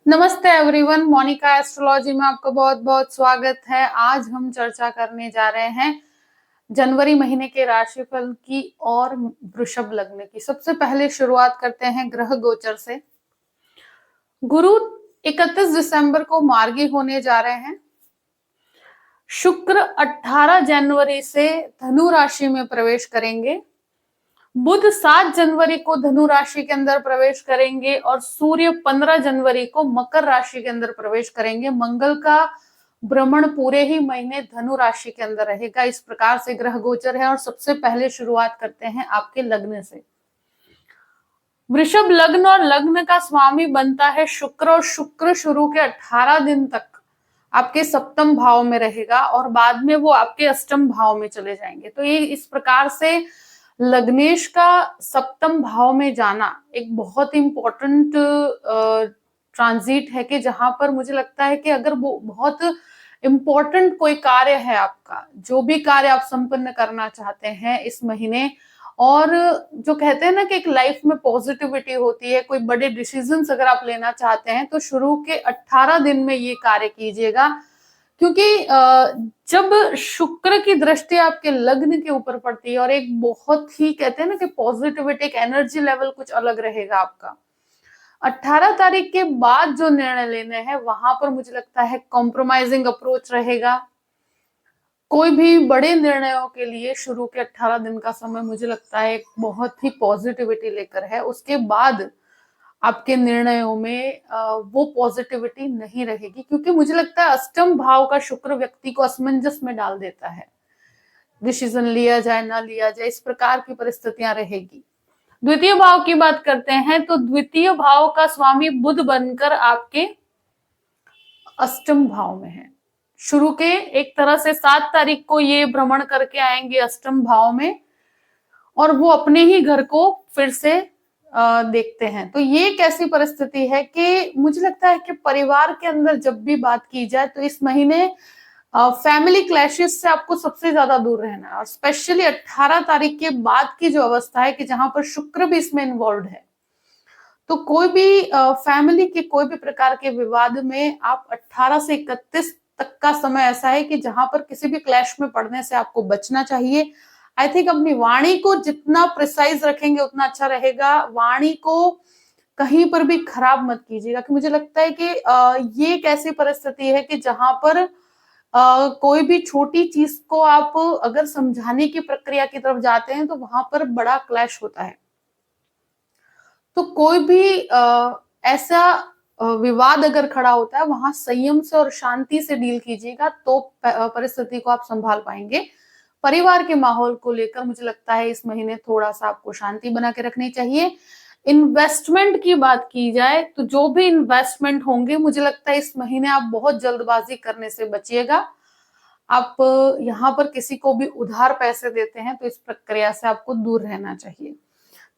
नमस्ते everyone, Monika astrology में आपका बहुत बहुत स्वागत है। आज हम चर्चा करने जा रहे हैं जनवरी महीने के राशिफल की और वृषभ लग्न की। सबसे पहले शुरुआत करते हैं ग्रह गोचर से। गुरु 31 दिसंबर को मार्गी होने जा रहे हैं। शुक्र 18 जनवरी से धनु राशि में प्रवेश करेंगे। बुध 7 जनवरी को धनु राशि के अंदर प्रवेश करेंगे और सूर्य 15 जनवरी को मकर राशि के अंदर प्रवेश करेंगे। मंगल का भ्रमण पूरे ही महीने धनु राशि के अंदर रहेगा। इस प्रकार से ग्रह गोचर है और सबसे पहले शुरुआत करते हैं आपके लग्न से। वृषभ लग्न और लग्न का स्वामी बनता है शुक्र, और शुक्र शुरू के 18 दिन तक आपके सप्तम भाव में रहेगा और बाद में वो आपके अष्टम भाव में चले जाएंगे। तो ये इस प्रकार से लग्नेश का सप्तम भाव में जाना एक बहुत इंपॉर्टेंट ट्रांजिट है कि जहां पर मुझे लगता है कि अगर वो बहुत इंपॉर्टेंट कोई कार्य है, आपका जो भी कार्य आप संपन्न करना चाहते हैं इस महीने, और जो कहते हैं ना कि एक लाइफ में पॉजिटिविटी होती है, कोई बड़े डिसीजंस अगर आप लेना चाहते हैं तो शुरू के 18 दिन में ये कार्य कीजिएगा। क्योंकि जब शुक्र की दृष्टि आपके लग्न के ऊपर पड़ती है और एक बहुत ही कहते हैं ना कि पॉजिटिविटी, एक एनर्जी लेवल कुछ अलग रहेगा आपका। 18 तारीख के बाद जो निर्णय लेने हैं वहां पर मुझे लगता है कॉम्प्रोमाइजिंग अप्रोच रहेगा। कोई भी बड़े निर्णयों के लिए शुरू के 18 दिन का समय मुझे लगता है एक बहुत ही पॉजिटिविटी लेकर है। उसके बाद आपके निर्णयों में वो पॉजिटिविटी नहीं रहेगी, क्योंकि मुझे लगता है अष्टम भाव का शुक्र व्यक्ति को असमंजस में डाल देता है। डिसीजन लिया जाए ना लिया जाए, इस प्रकार की परिस्थितियां रहेगी। द्वितीय भाव की बात करते हैं तो द्वितीय भाव का स्वामी बुध बनकर आपके अष्टम भाव में है। शुरू के एक तरह से 7 तारीख को ये भ्रमण करके आएंगे अष्टम भाव में और वो अपने ही घर को फिर से देखते हैं। तो ये एक ऐसी परिस्थिति है कि मुझे लगता है कि परिवार के अंदर जब भी बात की जाए तो इस महीने फैमिली क्लैशेस से आपको सबसे ज्यादा दूर रहना है, और स्पेशली 18 तारीख के बाद की जो अवस्था है कि जहां पर शुक्र भी इसमें इन्वॉल्व है, तो कोई भी फैमिली के कोई भी प्रकार के विवाद में आप 18 से 31 तक का समय ऐसा है कि जहां पर किसी भी क्लैश में पड़ने से आपको बचना चाहिए। आई थिंक अपनी वाणी को जितना प्रिसाइज रखेंगे उतना अच्छा रहेगा। वाणी को कहीं पर भी खराब मत कीजिएगा, कि मुझे लगता है कि ये एक ऐसी परिस्थिति है कि जहां पर कोई भी छोटी चीज को आप अगर समझाने की प्रक्रिया की तरफ जाते हैं तो वहां पर बड़ा क्लैश होता है। तो कोई भी ऐसा विवाद अगर खड़ा होता है वहां संयम से और शांति से डील कीजिएगा, तो परिस्थिति को आप संभाल पाएंगे। परिवार के माहौल को लेकर मुझे लगता है इस महीने थोड़ा सा आपको शांति बना के रखनी चाहिए। इन्वेस्टमेंट की बात की जाए तो जो भी इन्वेस्टमेंट होंगे मुझे लगता है इस महीने आप बहुत जल्दबाजी करने से बचिएगा। आप यहाँ पर किसी को भी उधार पैसे देते हैं तो इस प्रक्रिया से आपको दूर रहना चाहिए।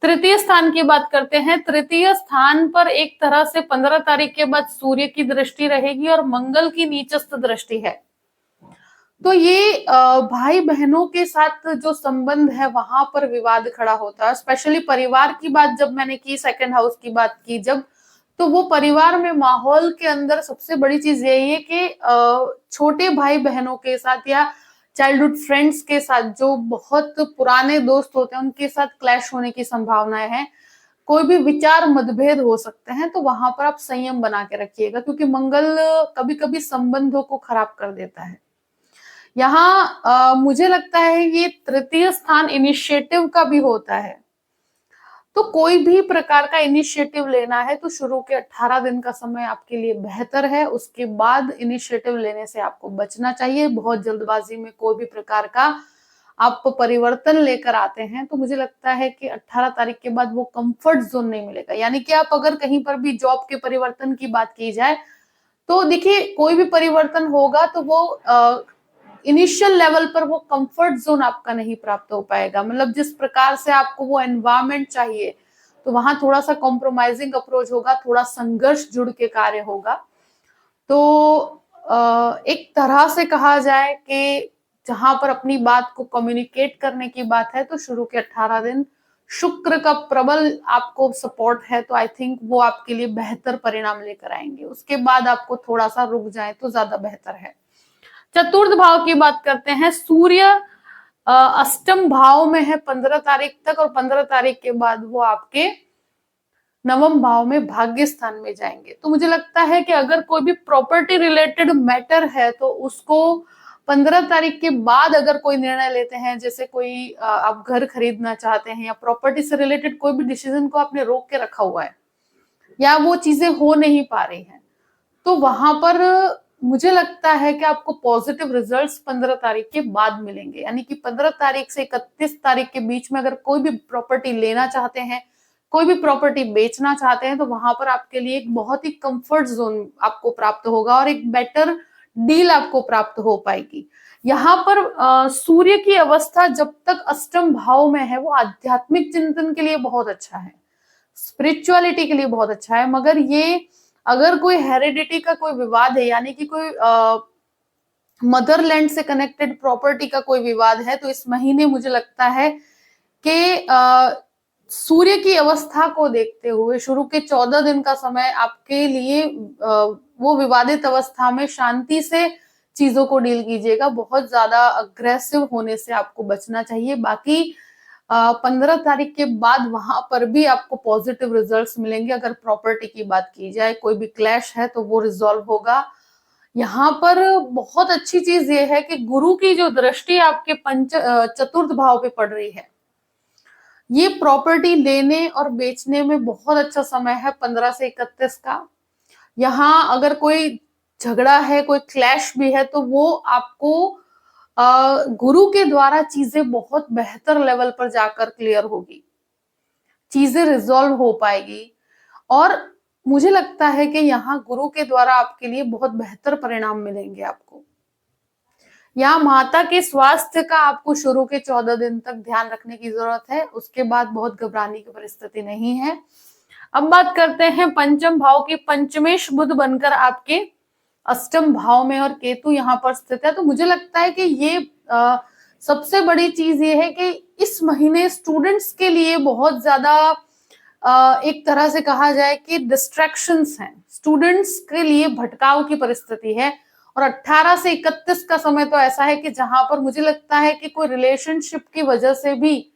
तृतीय स्थान की बात करते हैं। तृतीय स्थान पर एक तरह से 15 तारीख के बाद सूर्य की दृष्टि रहेगी और मंगल की नीचस्थ दृष्टि है। तो ये भाई बहनों के साथ जो संबंध है वहां पर विवाद खड़ा होता है। स्पेशली परिवार की बात जब मैंने की, सेकंड हाउस की बात की जब, तो वो परिवार में माहौल के अंदर सबसे बड़ी चीज यही है कि छोटे भाई बहनों के साथ या चाइल्डहुड फ्रेंड्स के साथ, जो बहुत पुराने दोस्त होते हैं उनके साथ क्लैश होने की संभावनाएं हैं। कोई भी विचार मतभेद हो सकते हैं, तो वहां पर आप संयम बना के रखिएगा, क्योंकि मंगल कभी कभी संबंधों को खराब कर देता है। यहाँ मुझे लगता है ये तृतीय स्थान इनिशिएटिव का भी होता है। तो कोई भी प्रकार का इनिशिएटिव लेना है तो शुरू के 18 दिन का समय आपके लिए बेहतर है। उसके बाद इनिशिएटिव लेने से आपको बचना चाहिए। बहुत जल्दबाजी में कोई भी प्रकार का आप परिवर्तन लेकर आते हैं तो मुझे लगता है कि 18 तारीख के बाद वो कंफर्ट जोन नहीं मिलेगा। यानी कि आप अगर कहीं पर भी जॉब के परिवर्तन की बात की जाए तो देखिए, कोई भी परिवर्तन होगा तो वो इनिशियल लेवल पर वो कंफर्ट जोन आपका नहीं प्राप्त हो पाएगा। मतलब जिस प्रकार से आपको वो एनवायरमेंट चाहिए, तो वहां थोड़ा सा कॉम्प्रोमाइजिंग अप्रोच होगा, थोड़ा संघर्ष जुड़ के कार्य होगा। तो एक तरह से कहा जाए कि जहां पर अपनी बात को कम्युनिकेट करने की बात है तो शुरू के 18 दिन शुक्र का प्रबल आपको सपोर्ट है, तो आई थिंक वो आपके लिए बेहतर परिणाम लेकर आएंगे। उसके बाद आपको थोड़ा सा रुक जाए तो ज्यादा बेहतर है। चतुर्थ भाव की बात करते हैं। सूर्य अष्टम भाव में है 15 तारीख तक, और 15 तारीख के बाद वो आपके नवम भाव में भाग्य स्थान में जाएंगे। तो मुझे लगता है कि अगर कोई भी प्रॉपर्टी रिलेटेड मैटर है तो उसको 15 तारीख के बाद अगर कोई निर्णय लेते हैं, जैसे कोई आप घर खरीदना चाहते हैं या प्रॉपर्टी से रिलेटेड कोई भी डिसीजन को आपने रोक के रखा हुआ है या वो चीजें हो नहीं पा रही हैं, तो वहां पर मुझे लगता है कि आपको पॉजिटिव रिजल्ट्स 15 तारीख के बाद मिलेंगे। यानी कि 15 तारीख से 31 तारीख के बीच में अगर कोई भी प्रॉपर्टी लेना चाहते हैं, कोई भी प्रॉपर्टी बेचना चाहते हैं, तो वहां पर आपके लिए एक बहुत ही कंफर्ट जोन आपको प्राप्त होगा और एक बेटर डील आपको प्राप्त हो पाएगी। यहाँ पर सूर्य की अवस्था जब तक अष्टम भाव में है वो आध्यात्मिक चिंतन के लिए बहुत अच्छा है, स्पिरिचुअलिटी के लिए बहुत अच्छा है। मगर ये अगर कोई हेरिडिटी का कोई विवाद है, यानी कि कोई मदरलैंड से कनेक्टेड प्रॉपर्टी का कोई विवाद है, तो इस महीने मुझे लगता है कि सूर्य की अवस्था को देखते हुए शुरू के 14 दिन का समय आपके लिए वो विवादित अवस्था में शांति से चीजों को डील कीजिएगा। बहुत ज्यादा अग्रेसिव होने से आपको बचना चाहिए। बाकी 15 तारीख के बाद वहां पर भी आपको पॉजिटिव रिजल्ट्स मिलेंगे। अगर प्रॉपर्टी की बात की जाए, कोई भी क्लैश है तो वो रिजॉल्व होगा। यहाँ पर बहुत अच्छी चीज ये है कि गुरु की जो दृष्टि आपके चतुर्थ भाव पे पड़ रही है, ये प्रॉपर्टी लेने और बेचने में बहुत अच्छा समय है 15 से 31 का। यहाँ अगर कोई झगड़ा है, कोई क्लैश भी है, तो वो आपको गुरु के द्वारा चीजें बहुत बेहतर लेवल पर जाकर क्लियर होगी, चीजें रिजॉल्व हो पाएगी। और मुझे लगता है कि यहाँ गुरु के द्वारा आपके लिए बहुत बेहतर परिणाम मिलेंगे आपको। यहाँ माता के स्वास्थ्य का आपको शुरू के 14 दिन तक ध्यान रखने की जरूरत है, उसके बाद बहुत घबराने की परिस्थिति नहीं है। अब बात करते हैं पंचम भाव की। पंचमेश बुध बनकर आपके अष्टम भाव में और केतु यहाँ पर स्थित है। तो मुझे लगता है कि ये सबसे बड़ी चीज ये है कि इस महीने स्टूडेंट्स के लिए बहुत ज्यादा एक तरह से कहा जाए कि डिस्ट्रैक्शंस हैं, स्टूडेंट्स के लिए भटकाव की परिस्थिति है। और 18 से 31 का समय तो ऐसा है कि जहां पर मुझे लगता है कि कोई रिलेशनशिप की वजह से भी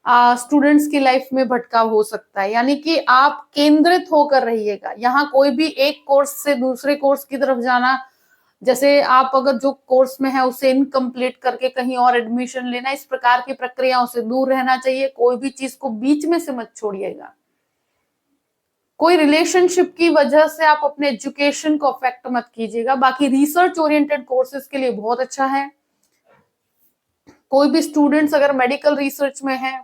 स्टूडेंट्स की लाइफ में भटकाव हो सकता है। यानी कि आप केंद्रित होकर रहिएगा। यहाँ कोई भी एक कोर्स से दूसरे कोर्स की तरफ जाना, जैसे आप अगर जो कोर्स में है उसे इनकम्प्लीट करके कहीं और एडमिशन लेना, इस प्रकार की प्रक्रियाओं से दूर रहना चाहिए। कोई भी चीज को बीच में से मत छोड़िएगा। कोई रिलेशनशिप की वजह से आप अपने एजुकेशन को अफेक्ट मत कीजिएगा। बाकी रिसर्च ओरिएंटेड कोर्सेज के लिए बहुत अच्छा है। कोई भी स्टूडेंट्स अगर मेडिकल रिसर्च में है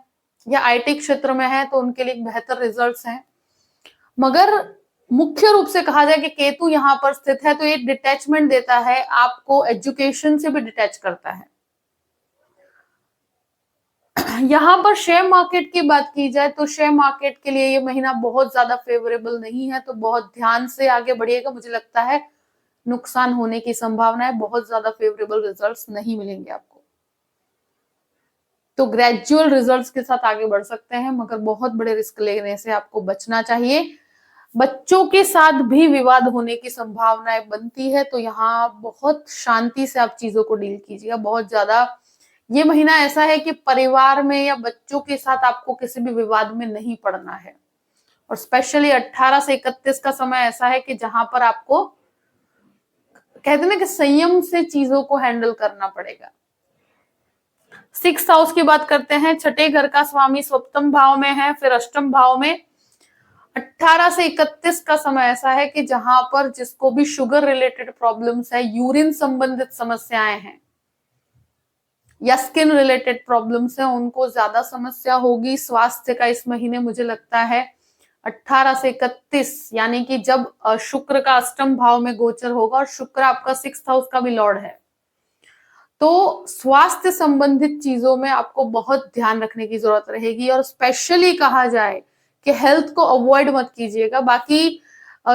या आईटी क्षेत्र में है तो उनके लिए बेहतर रिजल्ट्स हैं। मगर मुख्य रूप से कहा जाए कि केतु यहाँ पर स्थित है तो ये डिटैचमेंट देता है, आपको एजुकेशन से भी डिटैच करता है। यहाँ पर शेयर मार्केट की बात की जाए तो शेयर मार्केट के लिए ये महीना बहुत ज्यादा फेवरेबल नहीं है, तो बहुत ध्यान से आगे बढ़िएगा। मुझे लगता है नुकसान होने की संभावना है, बहुत ज्यादा फेवरेबल रिजल्ट्स नहीं मिलेंगे आपको। तो ग्रेजुअल रिजल्ट्स के साथ आगे बढ़ सकते हैं, मगर बहुत बड़े रिस्क लेने से आपको बचना चाहिए। बच्चों के साथ भी विवाद होने की संभावनाएं बनती है, तो यहाँ बहुत शांति से आप चीजों को डील कीजिएगा। बहुत ज्यादा ये महीना ऐसा है कि परिवार में या बच्चों के साथ आपको किसी भी विवाद में नहीं पड़ना है। और स्पेशली 18 से 31 का समय ऐसा है कि जहां पर आपको कहते हैं ना कि संयम से चीजों को हैंडल करना पड़ेगा। 6th हाउस की बात करते हैं। छठे घर का स्वामी सप्तम भाव में है, फिर अष्टम भाव में। 18 से 31 का समय ऐसा है कि जहां पर जिसको भी शुगर रिलेटेड प्रॉब्लम्स है, यूरिन संबंधित समस्याएं हैं या स्किन रिलेटेड प्रॉब्लम्स है, उनको ज्यादा समस्या होगी। स्वास्थ्य का इस महीने मुझे लगता है 18 से 31, यानी कि जब शुक्र का अष्टम भाव में गोचर होगा और शुक्र आपका 6th हाउस का भी लॉर्ड है, तो स्वास्थ्य संबंधित चीजों में आपको बहुत ध्यान रखने की जरूरत रहेगी। और स्पेशली कहा जाए कि हेल्थ को अवॉइड मत कीजिएगा। बाकी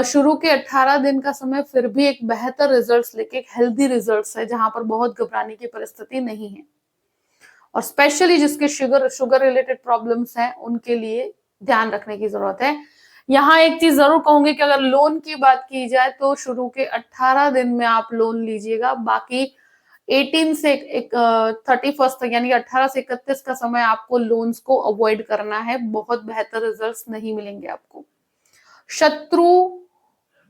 शुरू के 18 दिन का समय फिर भी एक बेहतर रिजल्ट्स लेके एक हेल्दी रिजल्ट्स है, जहां पर बहुत घबराने की परिस्थिति नहीं है। और स्पेशली जिसके शुगर रिलेटेड प्रॉब्लम्स हैं उनके लिए ध्यान रखने की जरूरत है। यहाँ एक चीज जरूर कहूंगी कि अगर लोन की बात की जाए तो शुरू के 18 दिन में आप लोन लीजिएगा, बाकी 18 से 31 तक यानी 18 से 31 का समय आपको लोन्स को अवॉइड करना है, बहुत बेहतर रिजल्ट्स नहीं मिलेंगे आपको। शत्रु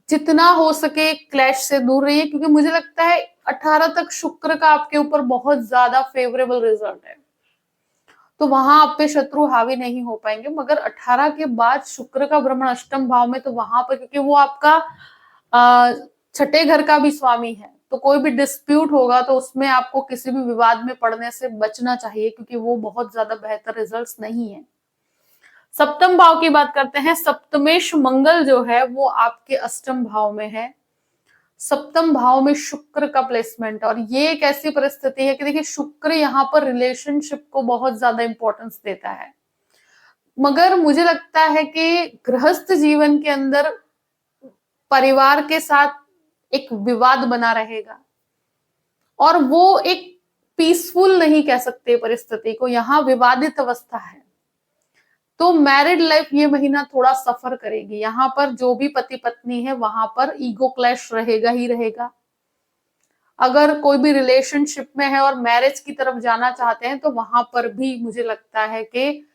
जितना हो सके क्लैश से दूर रहिए, क्योंकि मुझे लगता है 18 तक शुक्र का आपके ऊपर बहुत ज्यादा फेवरेबल रिजल्ट है, तो वहां आप पे शत्रु हावी नहीं हो पाएंगे। मगर 18 के बाद शुक्र का भ्रमण अष्टम भाव में, तो वहां पर क्योंकि वो आपका छठे घर का भी स्वामी है, तो कोई भी डिस्प्यूट होगा तो उसमें आपको किसी भी विवाद में पड़ने से बचना चाहिए, क्योंकि वो बहुत ज्यादा बेहतर रिजल्ट्स नहीं है। सप्तम भाव की बात करते हैं। सप्तमेश मंगल जो है वो आपके अष्टम भाव में है, सप्तम भाव में शुक्र का प्लेसमेंट। और ये एक ऐसी परिस्थिति है कि देखिए शुक्र यहाँ पर रिलेशनशिप को बहुत ज्यादा इंपॉर्टेंस देता है, मगर मुझे लगता है कि गृहस्थ जीवन के अंदर परिवार के साथ एक विवाद बना रहेगा, और वो एक पीसफुल नहीं कह सकते परिस्थिति को, यहाँ विवादित अवस्था है। तो मैरिड लाइफ ये महीना थोड़ा सफर करेगी। यहाँ पर जो भी पति पत्नी है वहां पर ईगो क्लैश रहेगा ही रहेगा। अगर कोई भी रिलेशनशिप में है और मैरिज की तरफ जाना चाहते हैं तो वहां पर भी मुझे लगता है कि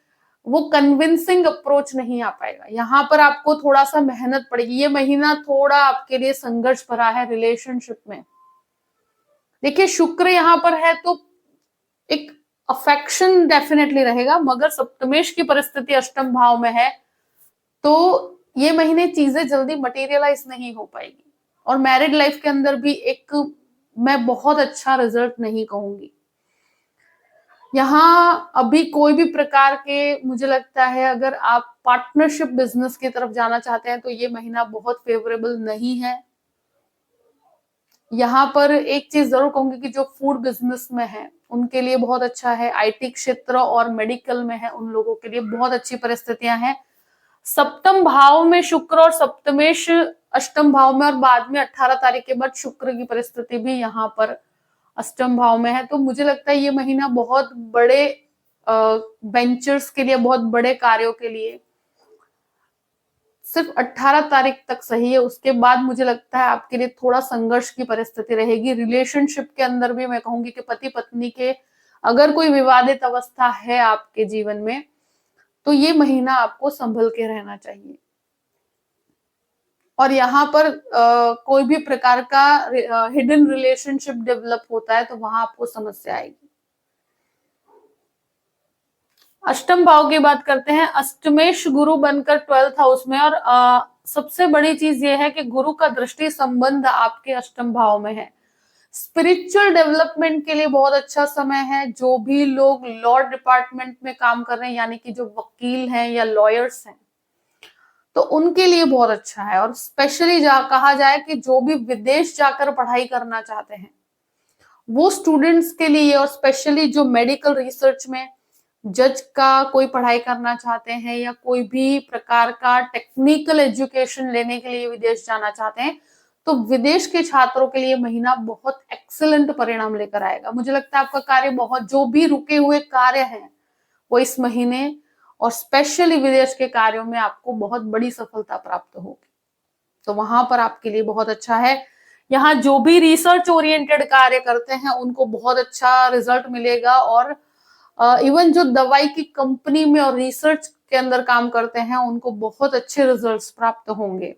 वो कन्विंसिंग अप्रोच नहीं आ पाएगा। यहाँ पर आपको थोड़ा सा मेहनत पड़ेगी। ये महीना थोड़ा आपके लिए संघर्ष भरा है रिलेशनशिप में। देखिए शुक्र यहाँ पर है तो एक अफेक्शन डेफिनेटली रहेगा, मगर सप्तमेश की परिस्थिति अष्टम भाव में है तो ये महीने चीजें जल्दी मटेरियलाइज नहीं हो पाएगी, और मैरिड लाइफ के अंदर भी एक मैं बहुत अच्छा रिजल्ट नहीं कहूंगी। यहाँ अभी कोई भी प्रकार के, मुझे लगता है अगर आप पार्टनरशिप बिजनेस की तरफ जाना चाहते हैं तो ये महीना बहुत फेवरेबल नहीं है। यहाँ पर एक चीज जरूर कहूंगी कि जो फूड बिजनेस में है उनके लिए बहुत अच्छा है, आईटी क्षेत्र और मेडिकल में है उन लोगों के लिए बहुत अच्छी परिस्थितियां हैं। सप्तम भाव में शुक्र और सप्तमेश अष्टम भाव में, और बाद में 18 तारीख के बाद शुक्र की परिस्थिति भी यहाँ पर अष्टम भाव में है। तो मुझे लगता है ये महीना बहुत बड़े वेंचर्स के लिए, बहुत बड़े कार्यों के लिए सिर्फ 18 तारीख तक सही है। उसके बाद मुझे लगता है आपके लिए थोड़ा संघर्ष की परिस्थिति रहेगी। रिलेशनशिप के अंदर भी मैं कहूंगी कि पति पत्नी के अगर कोई विवादित अवस्था है आपके जीवन में तो ये महीना आपको संभल के रहना चाहिए। और यहाँ पर कोई भी प्रकार का हिडन रिलेशनशिप डेवलप होता है तो वहां आपको समस्या आएगी। अष्टम भाव की बात करते हैं। अष्टमेश गुरु बनकर 12th हाउस में, और सबसे बड़ी चीज ये है कि गुरु का दृष्टि संबंध आपके अष्टम भाव में है। स्पिरिचुअल डेवलपमेंट के लिए बहुत अच्छा समय है। जो भी लोग लॉ डिपार्टमेंट में काम कर रहे हैं, यानी कि जो वकील हैं या लॉयर्स हैं, तो उनके लिए बहुत अच्छा है। और स्पेशली कहा जाए कि जो भी विदेश जाकर पढ़ाई करना चाहते हैं वो स्टूडेंट्स के लिए, और स्पेशली जो मेडिकल रिसर्च में जज का कोई पढ़ाई करना चाहते हैं या कोई भी प्रकार का टेक्निकल एजुकेशन लेने के लिए विदेश जाना चाहते हैं, तो विदेश के छात्रों के लिए महीना बहुत एक्सीलेंट परिणाम लेकर आएगा। मुझे लगता है आपका कार्य बहुत, जो भी रुके हुए कार्य हैं वो इस महीने और स्पेशली विदेश के कार्यों में आपको बहुत बड़ी सफलता प्राप्त होगी। तो वहां पर आपके लिए बहुत अच्छा है। यहाँ जो भी रिसर्च ओरिएंटेड कार्य करते हैं उनको बहुत अच्छा रिजल्ट मिलेगा, और इवन जो दवाई की कंपनी में और रिसर्च के अंदर काम करते हैं उनको बहुत अच्छे रिजल्ट्स प्राप्त होंगे।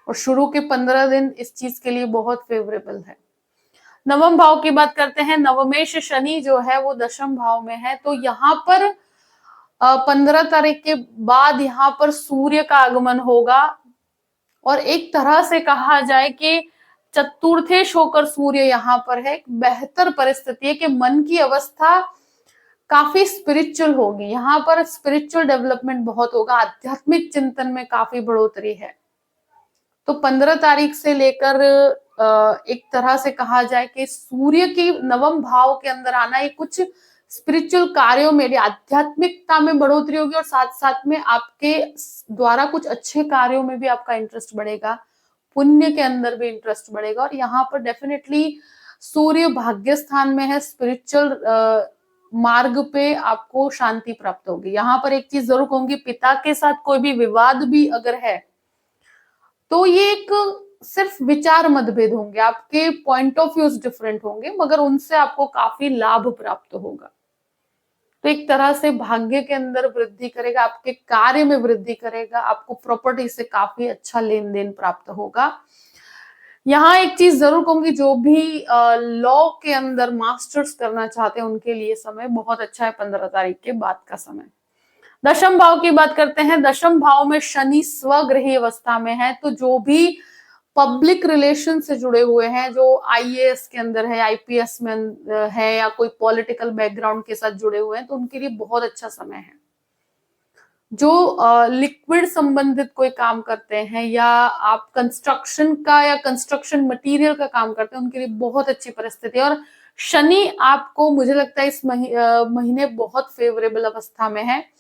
और शुरू के 15 दिन इस चीज के लिए बहुत फेवरेबल है। नवम भाव की बात करते हैं। नवमेश शनि जो है वो दशम भाव में है, तो यहाँ पर 15 तारीख के बाद यहाँ पर सूर्य का आगमन होगा, और एक तरह से कहा जाए कि चतुर्थेश होकर सूर्य यहाँ पर है। एक बेहतर परिस्थिति है कि मन की अवस्था काफी स्पिरिचुअल होगी। यहाँ पर स्पिरिचुअल डेवलपमेंट बहुत होगा, आध्यात्मिक चिंतन में काफी बढ़ोतरी है। तो 15 तारीख से लेकर एक तरह से कहा जाए कि सूर्य की नवम भाव के अंदर आना, ये कुछ स्पिरिचुअल कार्यों में, आध्यात्मिकता में बढ़ोतरी होगी, और साथ साथ में आपके द्वारा कुछ अच्छे कार्यों में भी आपका इंटरेस्ट बढ़ेगा, पुण्य के अंदर भी इंटरेस्ट बढ़ेगा। और यहाँ पर डेफिनेटली सूर्य भाग्य स्थान में है, स्पिरिचुअल मार्ग पे आपको शांति प्राप्त होगी। यहाँ पर एक चीज जरूर कहूंगी, पिता के साथ कोई भी विवाद भी अगर है तो ये एक सिर्फ विचार मतभेद होंगे, आपके पॉइंट ऑफ व्यूज डिफरेंट होंगे, मगर उनसे आपको काफी लाभ प्राप्त होगा। तो एक तरह से भाग्य के अंदर वृद्धि करेगा, आपके कार्य में वृद्धि करेगा, आपको प्रॉपर्टी से काफी अच्छा लेन देन प्राप्त होगा। यहाँ एक चीज जरूर कहूंगी, जो भी लॉ के अंदर मास्टर्स करना चाहते हैं उनके लिए समय बहुत अच्छा है, 15 तारीख के बाद का समय। दशम भाव की बात करते हैं। दशम भाव में शनि स्वगृही अवस्था में है, तो जो भी पब्लिक रिलेशन से जुड़े हुए हैं, जो आईएएस के अंदर है, आईपीएस में है, या कोई पॉलिटिकल बैकग्राउंड के साथ जुड़े हुए हैं, तो उनके लिए बहुत अच्छा समय है। जो लिक्विड संबंधित कोई काम करते हैं, या आप कंस्ट्रक्शन का या कंस्ट्रक्शन मटेरियल का काम करते हैं, उनके लिए बहुत अच्छी परिस्थिति है। और शनि आपको, मुझे लगता है इस महीने बहुत फेवरेबल अवस्था में है।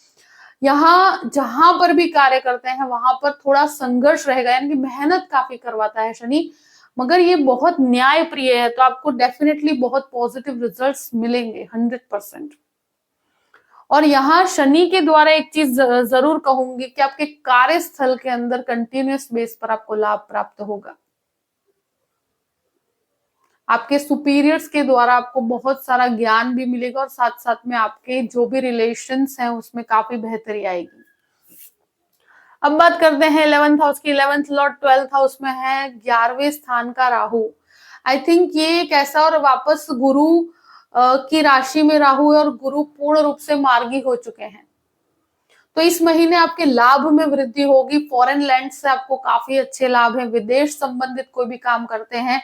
यहाँ जहां पर भी कार्य करते हैं वहां पर थोड़ा संघर्ष रहेगा, यानी कि मेहनत काफी करवाता है शनि, मगर ये बहुत न्याय प्रिय है, तो आपको डेफिनेटली बहुत पॉजिटिव रिजल्ट्स मिलेंगे 100%। और यहाँ शनि के द्वारा एक चीज जरूर कहूंगी कि आपके कार्यस्थल के अंदर कंटिन्यूअस बेस पर आपको लाभ प्राप्त होगा। आपके सुपीरियर्स के द्वारा आपको बहुत सारा ज्ञान भी मिलेगा, और साथ साथ में आपके जो भी रिलेशंस हैं उसमें काफी बेहतरी आएगी। अब बात करते हैं 11th हाउस की। 11th लॉर्ड 12th हाउस में है, 11वें स्थान का राहु। आई थिंक ये एक ऐसा, और वापस गुरु की राशि में राहु है, और गुरु पूर्ण रूप से मार्गी हो चुके हैं, तो इस महीने आपके लाभ में वृद्धि होगी। फॉरेन लैंड से आपको काफी अच्छे लाभ हैं। विदेश संबंधित कोई भी काम करते हैं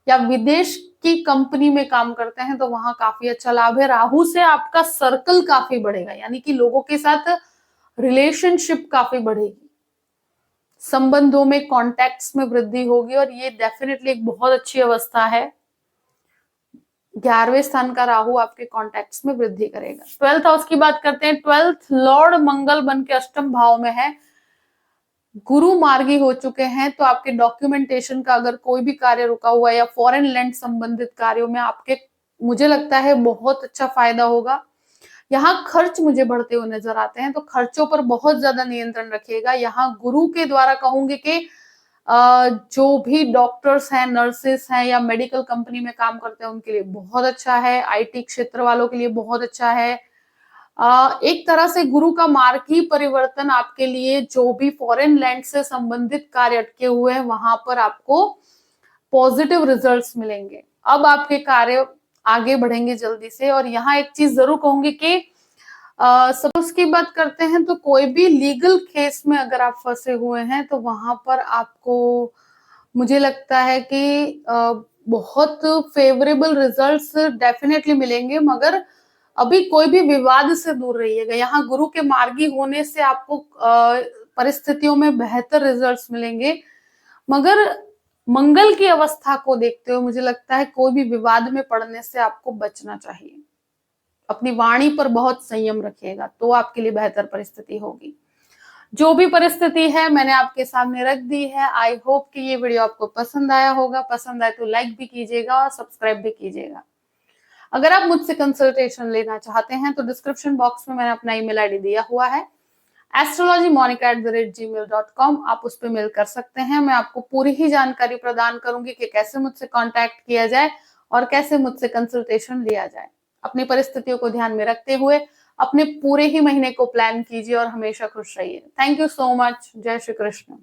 या विदेश की कंपनी में काम करते हैं तो वहां काफी अच्छा लाभ है। राहु से आपका सर्कल काफी बढ़ेगा, यानी कि लोगों के साथ रिलेशनशिप काफी बढ़ेगी, संबंधों में, कॉन्टैक्ट्स में वृद्धि होगी, और ये डेफिनेटली एक बहुत अच्छी अवस्था है। 11वें स्थान का राहु आपके कॉन्टैक्ट्स में वृद्धि करेगा। 12th हाउस की बात करते हैं। 12th लॉर्ड मंगल बन के अष्टम भाव में है, गुरु मार्गी हो चुके हैं, तो आपके डॉक्यूमेंटेशन का अगर कोई भी कार्य रुका हुआ है या फॉरेन लैंड संबंधित कार्यों में आपके, मुझे लगता है बहुत अच्छा फायदा होगा। यहाँ खर्च मुझे बढ़ते हुए नजर आते हैं, तो खर्चों पर बहुत ज्यादा नियंत्रण रखिएगा। यहाँ गुरु के द्वारा कहूंगी कि जो भी डॉक्टर्स हैं, नर्सेस हैं, या मेडिकल कंपनी में काम करते हैं उनके लिए बहुत अच्छा है। आईटी क्षेत्र वालों के लिए बहुत अच्छा है। एक तरह से गुरु का मार्गी परिवर्तन आपके लिए, जो भी फॉरेन लैंड से संबंधित कार्य अटके हुए हैं वहां पर आपको पॉजिटिव रिजल्ट्स मिलेंगे। अब आपके कार्य आगे बढ़ेंगे जल्दी से। और यहाँ एक चीज जरूर कहूंगी कि सपोज की बात करते हैं, तो कोई भी लीगल केस में अगर आप फंसे हुए हैं तो वहां पर आपको, मुझे लगता है कि बहुत फेवरेबल रिजल्ट्स डेफिनेटली मिलेंगे, मगर अभी कोई भी विवाद से दूर रहिएगा। यहाँ गुरु के मार्गी होने से आपको परिस्थितियों में बेहतर रिजल्ट्स मिलेंगे, मगर मंगल की अवस्था को देखते हुए मुझे लगता है कोई भी विवाद में पड़ने से आपको बचना चाहिए। अपनी वाणी पर बहुत संयम रखिएगा तो आपके लिए बेहतर परिस्थिति होगी। जो भी परिस्थिति है मैंने आपके सामने रख दी है। आई होप कि ये वीडियो आपको पसंद आया होगा। पसंद आए तो लाइक भी कीजिएगा और सब्सक्राइब भी कीजिएगा। अगर आप मुझसे कंसल्टेशन लेना चाहते हैं तो डिस्क्रिप्शन बॉक्स में मैंने अपना ईमेल आईडी दिया हुआ है, astrologymonica@gmail.com। आप उस पर मेल कर सकते हैं। मैं आपको पूरी ही जानकारी प्रदान करूंगी कि कैसे मुझसे कांटेक्ट किया जाए और कैसे मुझसे कंसल्टेशन लिया जाए। अपनी परिस्थितियों को ध्यान में रखते हुए अपने पूरे ही महीने को प्लान कीजिए और हमेशा खुश रहिए। Thank you so much. जय श्री कृष्ण।